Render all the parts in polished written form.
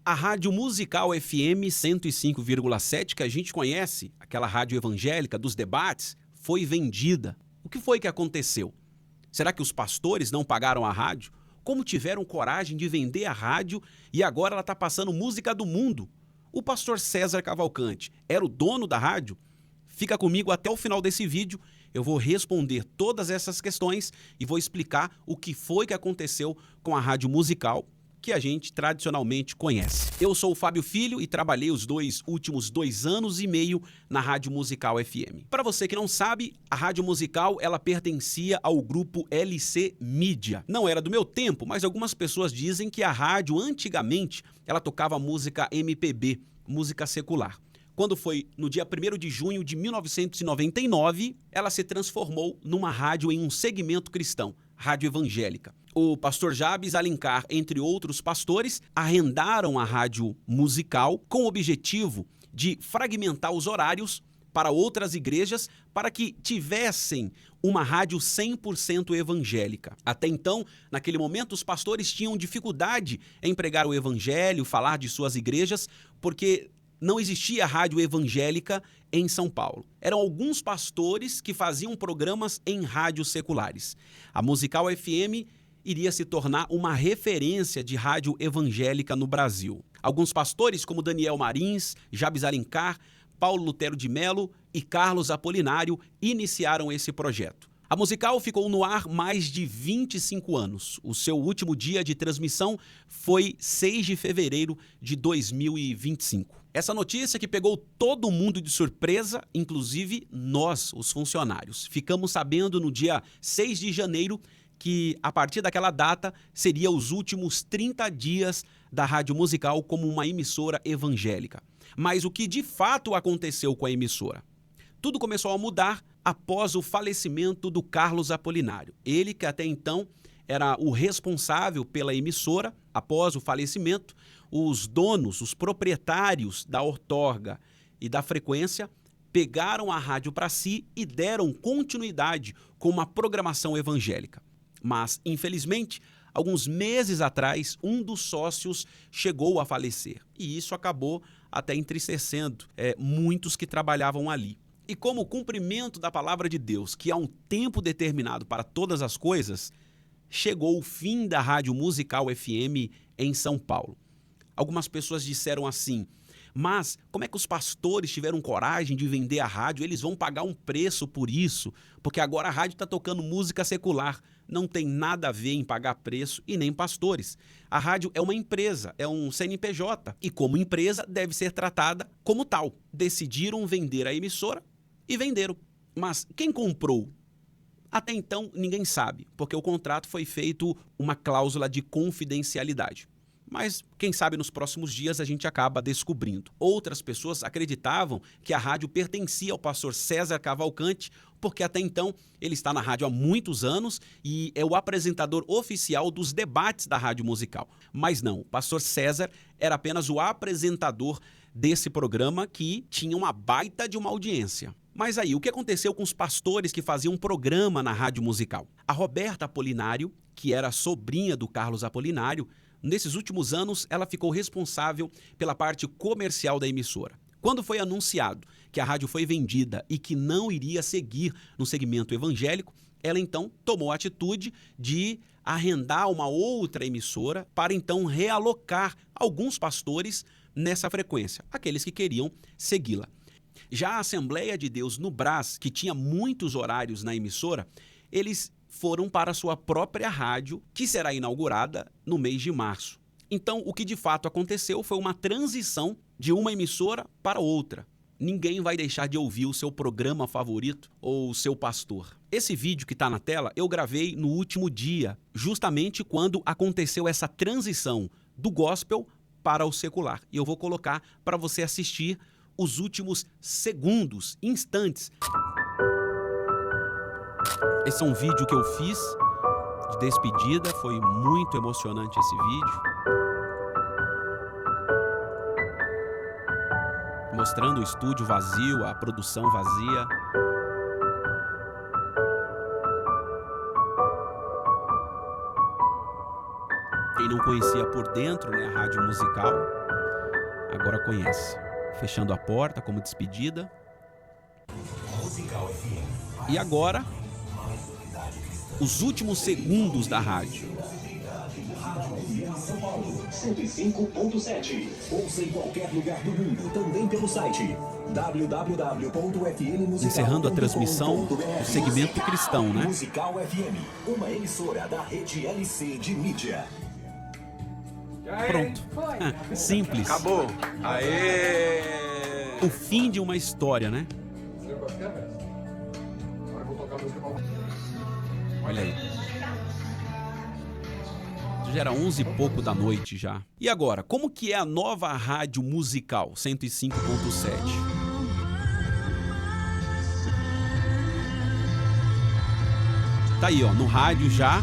A Rádio Musical FM 105,7, que a gente conhece, aquela rádio evangélica dos debates, foi vendida. O que foi que aconteceu? Será que os pastores não pagaram a rádio? Como tiveram coragem de vender a rádio e agora ela está passando música do mundo? O pastor César Cavalcante era o dono da rádio? Fica comigo até o final desse vídeo, eu vou responder todas essas questões e vou explicar o que foi que aconteceu com a Rádio Musical, que a gente tradicionalmente conhece. Eu sou o Fábio Filho e trabalhei os últimos 2 anos e meio na Rádio Musical FM. Para você que não sabe, a Rádio Musical ela pertencia ao grupo LC Mídia. Não era do meu tempo, mas algumas pessoas dizem que a rádio antigamente ela tocava música MPB, música secular. Quando foi no dia 1º de junho de 1999, ela se transformou numa rádio em um segmento cristão, rádio evangélica. O pastor Jabes Alencar, entre outros pastores, arrendaram a Rádio Musical com o objetivo de fragmentar os horários para outras igrejas para que tivessem uma rádio 100% evangélica. Até então, naquele momento, os pastores tinham dificuldade em pregar o evangelho, falar de suas igrejas, porque não existia rádio evangélica em São Paulo. Eram alguns pastores que faziam programas em rádios seculares. A Musical FM iria se tornar uma referência de rádio evangélica no Brasil. Alguns pastores, como Daniel Marins, Jabes Alencar, Paulo Lutero de Melo e Carlos Apolinário, iniciaram esse projeto. A Musical ficou no ar mais de 25 anos. O seu último dia de transmissão foi 6 de fevereiro de 2025. Essa notícia que pegou todo mundo de surpresa, inclusive nós, os funcionários. Ficamos sabendo no dia 6 de janeiro que a partir daquela data seria os últimos 30 dias da Rádio Musical como uma emissora evangélica. Mas o que de fato aconteceu com a emissora? Tudo começou a mudar após o falecimento do Carlos Apolinário. Ele que até então era o responsável pela emissora. Após o falecimento, os donos, os proprietários da outorga e da frequência pegaram a rádio para si e deram continuidade com uma programação evangélica. Mas, infelizmente, alguns meses atrás, um dos sócios chegou a falecer. E isso acabou até entristecendo muitos que trabalhavam ali. E como cumprimento da palavra de Deus, que há um tempo determinado para todas as coisas, chegou o fim da Rádio Musical FM em São Paulo. Algumas pessoas disseram assim: mas como é que os pastores tiveram coragem de vender a rádio? Eles vão pagar um preço por isso, porque agora a rádio está tocando música secular. Não tem nada a ver em pagar preço e nem pastores. A rádio é uma empresa, é um CNPJ e como empresa deve ser tratada como tal. Decidiram vender a emissora e venderam. Mas quem comprou? Até então ninguém sabe, porque o contrato foi feito uma cláusula de confidencialidade. Mas, quem sabe, nos próximos dias a gente acaba descobrindo. Outras pessoas acreditavam que a rádio pertencia ao pastor César Cavalcante, porque até então ele está na rádio há muitos anos e é o apresentador oficial dos debates da Rádio Musical. Mas não, o pastor César era apenas o apresentador desse programa que tinha uma baita de uma audiência. Mas aí, o que aconteceu com os pastores que faziam um programa na Rádio Musical? A Roberta Apolinário, que era sobrinha do Carlos Apolinário, nesses últimos anos, ela ficou responsável pela parte comercial da emissora. Quando foi anunciado que a rádio foi vendida e que não iria seguir no segmento evangélico, ela então tomou a atitude de arrendar uma outra emissora para então realocar alguns pastores nessa frequência, aqueles que queriam segui-la. Já a Assembleia de Deus no Brás, que tinha muitos horários na emissora, eles foram para a sua própria rádio, que será inaugurada no mês de março. Então, o que de fato aconteceu foi uma transição de uma emissora para outra. Ninguém vai deixar de ouvir o seu programa favorito ou o seu pastor. Esse vídeo que está na tela eu gravei no último dia, justamente quando aconteceu essa transição do gospel para o secular. E eu vou colocar para você assistir os últimos segundos, instantes. Esse é um vídeo que eu fiz de despedida, foi muito emocionante esse vídeo. Mostrando o estúdio vazio, a produção vazia. Quem não conhecia por dentro, né, a Rádio Musical. agora conhece. Fechando a porta como despedida. E agora, os últimos segundos da rádio. 105.7. Ouça em qualquer lugar do mundo, também pelo site www.fmmusical.com.br. Encerrando a transmissão do segmento cristão, né? Musical FM, uma emissora da rede LC de mídia. Pronto. Simples. Acabou. Aê! O fim de uma história, né? Olha aí. Já era 11 e pouco da noite já. E agora, como que é a nova rádio musical 105.7? Tá aí, ó, no rádio já.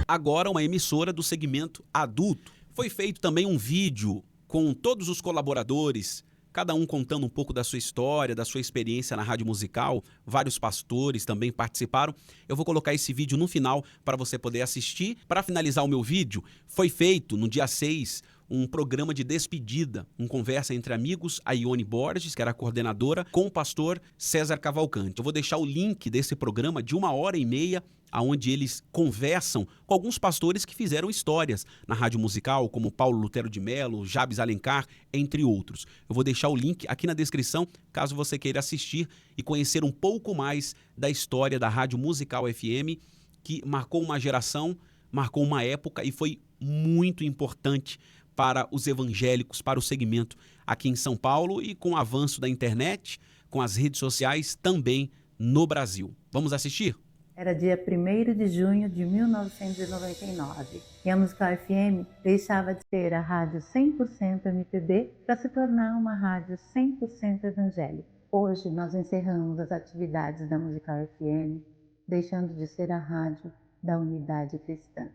Agora uma emissora do segmento adulto. Foi feito também um vídeo com todos os colaboradores, cada um contando um pouco da sua história, da sua experiência na rádio musical. Vários pastores também participaram. Eu vou colocar esse vídeo no final para você poder assistir. Para finalizar o meu vídeo, foi feito no dia 6 um programa de despedida, uma conversa entre amigos, a Ione Borges, que era a coordenadora, com o pastor César Cavalcante. Eu vou deixar o link desse programa de 1h30, onde eles conversam com alguns pastores que fizeram histórias na rádio musical, como Paulo Lutero de Mello, Jabes Alencar, entre outros. Eu vou deixar o link aqui na descrição, caso você queira assistir e conhecer um pouco mais da história da Rádio Musical FM, que marcou uma geração, marcou uma época e foi muito importante para os evangélicos, para o segmento aqui em São Paulo e com o avanço da internet, com as redes sociais também no Brasil. Vamos assistir? Era dia 1º de junho de 1999 e a Musical FM deixava de ser a rádio 100% MPB para se tornar uma rádio 100% evangélica. Hoje nós encerramos as atividades da Musical FM, deixando de ser a rádio da unidade cristã.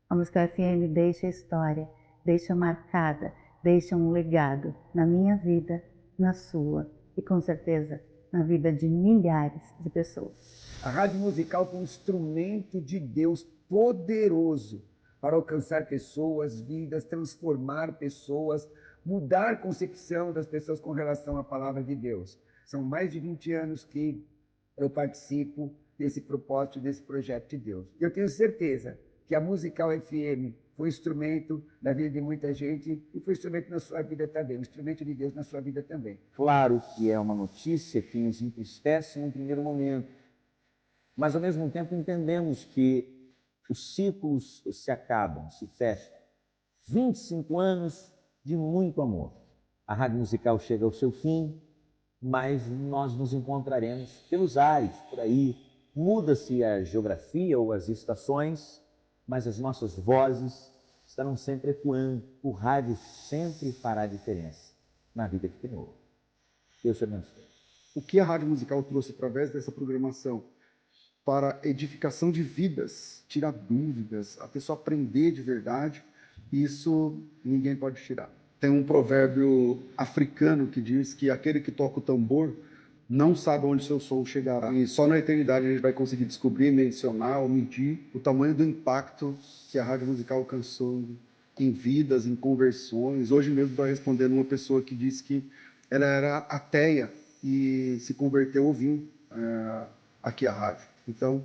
A Musical FM deixa história, deixa marcada, deixa um legado na minha vida, na sua e com certeza na vida de milhares de pessoas. A rádio musical foi um instrumento de Deus poderoso para alcançar pessoas, vidas, transformar pessoas, mudar a concepção das pessoas com relação à palavra de Deus. São mais de 20 anos que eu participo desse propósito, desse projeto de Deus. E eu tenho certeza que a Musical FM foi instrumento na vida de muita gente e foi instrumento na sua vida também, um instrumento de Deus na sua vida também. Claro que é uma notícia que nos entristece no primeiro momento, mas ao mesmo tempo entendemos que os ciclos se acabam, se fecham. 25 anos de muito amor. A rádio musical chega ao seu fim, mas nós nos encontraremos pelos ares, por aí. Muda-se a geografia ou as estações, mas as nossas vozes estarão sempre ecoando. O rádio sempre fará diferença na vida que tem hoje. Deus te abençoe. O que a rádio musical trouxe através dessa programação para edificação de vidas, tirar dúvidas, a pessoa aprender de verdade, isso ninguém pode tirar. Tem um provérbio africano que diz que aquele que toca o tambor não sabe onde seu som chegará. E só na eternidade a gente vai conseguir descobrir, mencionar ou medir o tamanho do impacto que a rádio musical alcançou em vidas, em conversões. Hoje mesmo estou respondendo uma pessoa que disse que ela era ateia e se converteu ouvindo aqui a rádio. Então,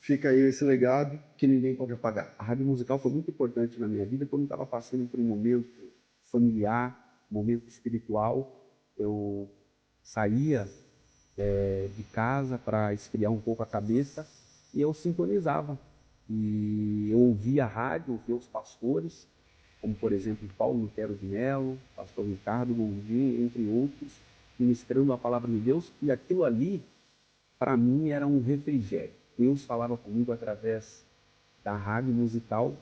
fica aí esse legado que ninguém pode apagar. A rádio musical foi muito importante na minha vida quando eu estava passando por um momento familiar, momento espiritual. Eu saía de casa para esfriar um pouco a cabeça e eu sintonizava. E eu ouvia a rádio, ouvia os pastores, como por exemplo Paulo Lutero de Mello, pastor Ricardo Gondim, entre outros, ministrando a palavra de Deus, e aquilo ali, para mim, era um refrigério. Deus falava comigo através da rádio musical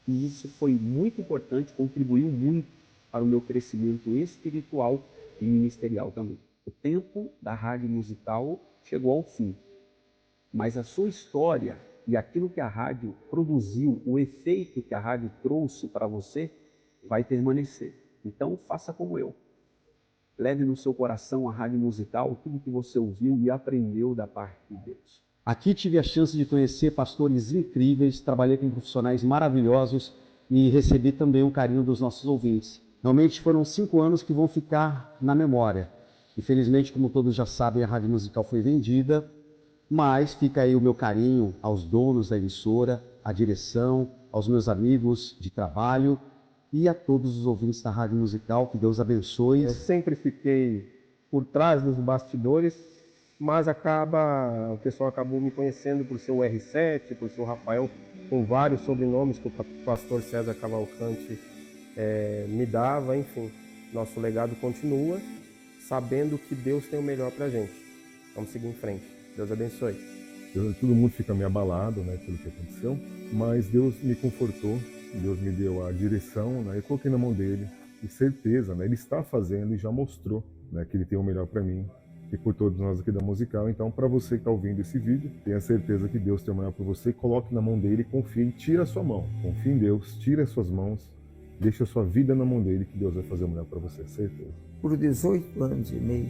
e isso foi muito importante, contribuiu muito para o meu crescimento espiritual e ministerial também. O tempo da rádio musical chegou ao fim, mas a sua história e aquilo que a rádio produziu, o efeito que a rádio trouxe para você, vai permanecer. Então, faça como eu. Leve no seu coração a rádio musical, tudo que você ouviu e aprendeu da parte de Deus. Aqui tive a chance de conhecer pastores incríveis, trabalhei com profissionais maravilhosos e recebi também o carinho dos nossos ouvintes. Realmente foram 5 anos que vão ficar na memória. Infelizmente, como todos já sabem, a Rádio Musical foi vendida, mas fica aí o meu carinho aos donos da emissora, à direção, aos meus amigos de trabalho e a todos os ouvintes da Rádio Musical. Que Deus abençoe. Eu sempre fiquei por trás dos bastidores, mas o pessoal acabou me conhecendo por ser o R7, por ser o Rafael, com vários sobrenomes que o pastor César Cavalcante me dava. Enfim, nosso legado continua, sabendo que Deus tem o melhor pra gente. Vamos seguir em frente. Deus abençoe. Todo mundo fica meio abalado, né, pelo que aconteceu, mas Deus me confortou, Deus me deu a direção, né, eu coloquei na mão dele, e certeza, né, ele está fazendo e já mostrou, né, que ele tem o melhor para mim e por todos nós aqui da Musical. Então, para você que está ouvindo esse vídeo, tenha certeza que Deus tem o melhor para você, coloque na mão dele, confie, tira a sua mão, confie em Deus, tira as suas mãos, deixa a sua vida na mão dele, que Deus vai fazer o melhor para você, certeza. Por 18 anos e meio,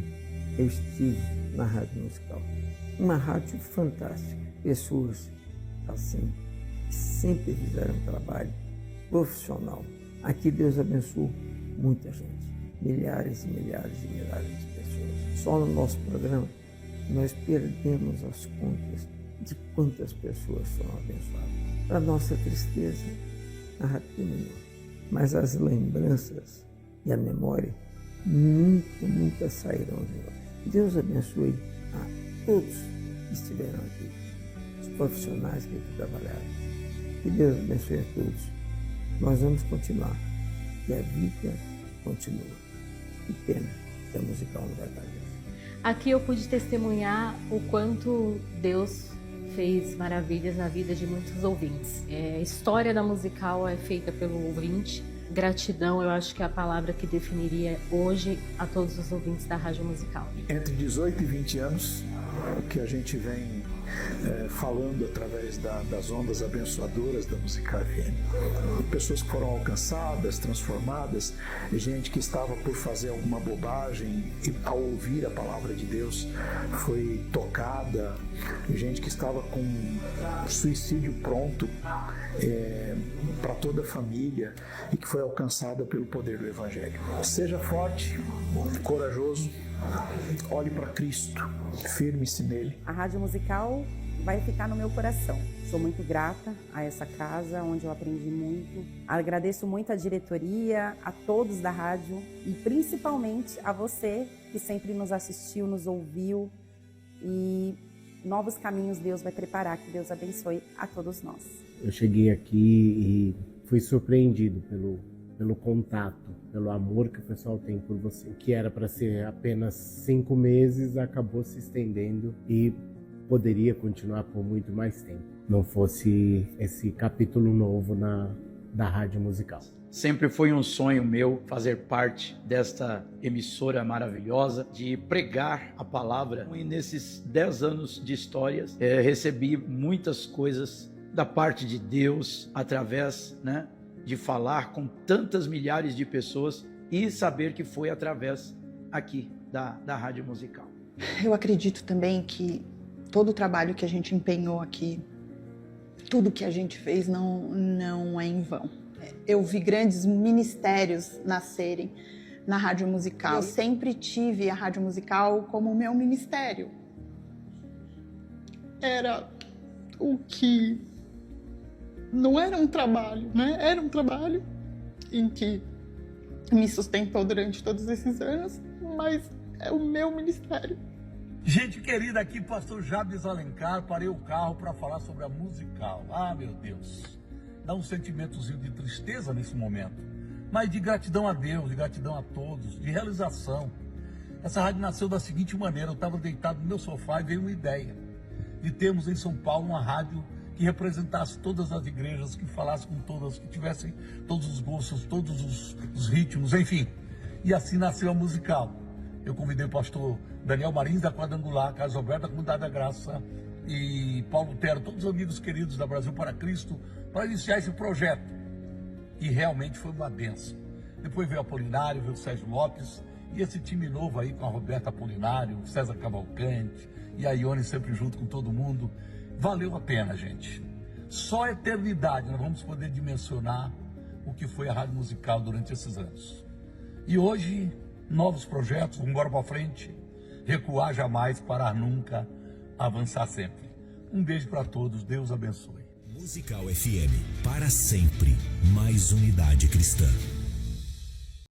eu estive na Rádio Musical. Uma rádio fantástica. Pessoas assim, que sempre fizeram um trabalho profissional. Aqui Deus abençoou muita gente. Milhares e milhares e milhares de pessoas. Só no nosso programa, nós perdemos as contas de quantas pessoas foram abençoadas. Para nossa tristeza, a rádio diminuiu. Mas as lembranças e a memória nunca sairão de nós. Deus abençoe a todos que estiveram aqui, os profissionais que aqui trabalharam. Que Deus abençoe a todos. Nós vamos continuar. E a vida continua. Que pena que a Musical não vai parar. Aqui eu pude testemunhar o quanto Deus fez maravilhas na vida de muitos ouvintes. A história da Musical é feita pelo ouvinte. Gratidão, eu acho que é a palavra que definiria hoje a todos os ouvintes da Rádio Musical. Entre 18 e 20 anos, que a gente vem falando através das ondas abençoadoras da Musical FM. Pessoas que foram alcançadas, transformadas, gente que estava por fazer alguma bobagem e ao ouvir a palavra de Deus foi tocada, gente que estava com suicídio pronto para toda a família e que foi alcançada pelo poder do Evangelho. Seja forte, corajoso, olhe para Cristo, firme-se nele. A Rádio Musical vai ficar no meu coração. Sou muito grata a essa casa, onde eu aprendi muito. Agradeço muito a diretoria, a todos da rádio e principalmente a você que sempre nos assistiu, nos ouviu, e novos caminhos Deus vai preparar. Que Deus abençoe a todos nós. Eu cheguei aqui e fui surpreendido pelo contato, pelo amor que o pessoal tem por você. O que era para ser apenas 5 meses acabou se estendendo e poderia continuar por muito mais tempo, não fosse esse capítulo novo da Rádio Musical. Sempre foi um sonho meu fazer parte desta emissora maravilhosa, de pregar a palavra. E nesses 10 anos de histórias, recebi muitas coisas da parte de Deus, através, de falar com tantas milhares de pessoas e saber que foi através aqui da Rádio Musical. Eu acredito também que todo o trabalho que a gente empenhou aqui, tudo que a gente fez não é em vão. Eu vi grandes ministérios nascerem na Rádio Musical. Eu sempre tive a Rádio Musical como o meu ministério. Era o que não era um trabalho, Era um trabalho em que me sustentou durante todos esses anos, mas é o meu ministério. Gente querida, aqui pastor Jabes Alencar, parei o carro para falar sobre a Musical. Ah, meu Deus, dá um sentimentozinho de tristeza nesse momento, mas de gratidão a Deus, de gratidão a todos, de realização. Essa rádio nasceu da seguinte maneira: eu estava deitado no meu sofá e veio uma ideia de termos em São Paulo uma rádio que representasse todas as igrejas, que falasse com todas, que tivessem todos os gostos, todos os ritmos, enfim. E assim nasceu a Musical. Eu convidei o pastor Daniel Marins, da Quadrangular, Carlos Alberto, da Comunidade da Graça, e Paulo Tero, todos os amigos queridos da Brasil para Cristo, para iniciar esse projeto. E realmente foi uma bênção. Depois veio o Apolinário, veio o Sérgio Lopes, e esse time novo aí com a Roberta Apolinário, o César Cavalcante, e a Ione sempre junto com todo mundo. Valeu a pena, gente. Só a eternidade nós vamos poder dimensionar o que foi a Rádio Musical durante esses anos. E hoje, novos projetos, vamos embora para frente, recuar jamais, parar nunca, avançar sempre. Um beijo para todos, Deus abençoe. Musical FM, para sempre, mais unidade cristã.